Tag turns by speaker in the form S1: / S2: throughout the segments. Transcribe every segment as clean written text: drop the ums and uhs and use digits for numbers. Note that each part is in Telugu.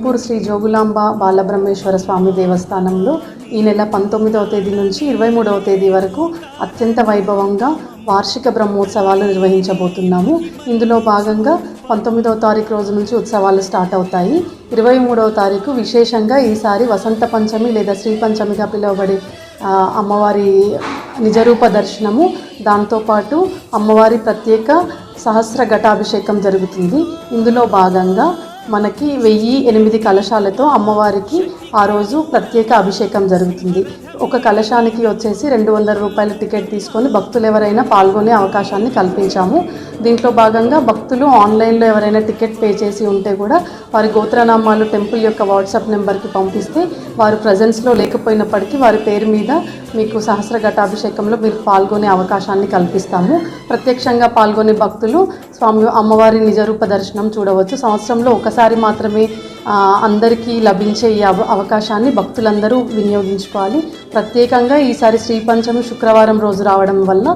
S1: అలంపూర్ శ్రీ జోగులాంబ బాలబ్రహ్మేశ్వర స్వామి దేవస్థానంలో ఈ నెల 19వ తేదీ నుంచి 23వ తేదీ వరకు అత్యంత వైభవంగా వార్షిక బ్రహ్మోత్సవాలు నిర్వహించబోతున్నాము. ఇందులో భాగంగా 19వ తారీఖు రోజు నుంచి ఉత్సవాలు స్టార్ట్ అవుతాయి. 23వ తారీఖు విశేషంగా ఈసారి వసంత పంచమి లేదా శ్రీ పంచమిగా పిలువబడే అమ్మవారి నిజరూప దర్శనము, దాంతోపాటు అమ్మవారి ప్రత్యేక సహస్ర ఘటాభిషేకం జరుగుతుంది. ఇందులో భాగంగా మనకి 1008 కలశాలతో అమ్మవారికి ఆ రోజు ప్రత్యేక అభిషేకం జరుగుతుంది. ఒక కలశానికి వచ్చేసి 200 రూపాయల టికెట్ తీసుకొని భక్తులు ఎవరైనా పాల్గొనే అవకాశాన్ని కల్పించాము. దీంట్లో భాగంగా భక్తులు ఆన్లైన్లో ఎవరైనా టికెట్ పే చేసి ఉంటే కూడా వారి గోత్రనామాలు టెంపుల్ యొక్క వాట్సాప్ నెంబర్కి పంపిస్తే వారు ప్రజెన్స్లో లేకపోయినప్పటికీ వారి పేరు మీద మీకు సహస్ర ఘటాభిషేకంలో మీరు పాల్గొనే అవకాశాన్ని కల్పిస్తాము. ప్రత్యక్షంగా పాల్గొనే భక్తులు స్వామి అమ్మవారి నిజరూప దర్శనం చూడవచ్చు. సంవత్సరంలో ఒకసారి మాత్రమే అందరికీ లభించే ఈ అవకాశాన్ని భక్తులందరూ వినియోగించుకోవాలి. ప్రత్యేకంగా ఈసారి శ్రీ పంచమి శుక్రవారం రోజు రావడం వల్ల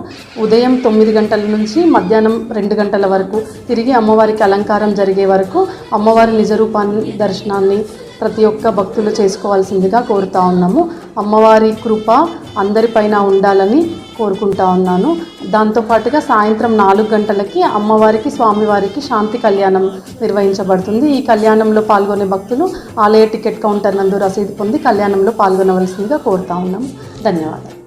S1: ఉదయం 9 గంటల నుంచి మధ్యాహ్నం 2 గంటల వరకు తిరిగి అమ్మవారికి అలంకారం జరిగే వరకు అమ్మవారి నిజరూపాన్ని దర్శనాన్ని ప్రతి ఒక్క భక్తులు చేసుకోవాల్సిందిగా కోరుతా ఉన్నాము. అమ్మవారి కృప అందరిపైన ఉండాలని కోరుకుంటా ఉన్నాను. దాంతోపాటుగా సాయంత్రం 4 గంటలకి అమ్మవారికి స్వామివారికి శాంతి కళ్యాణం నిర్వహించబడుతుంది. ఈ కళ్యాణంలో పాల్గొనే భక్తులు ఆలయ టికెట్ కౌంటర్ నందు రసీదు పొంది కళ్యాణంలో పాల్గొనవలసిందిగా కోరుతా ఉన్నాము. ధన్యవాదాలు.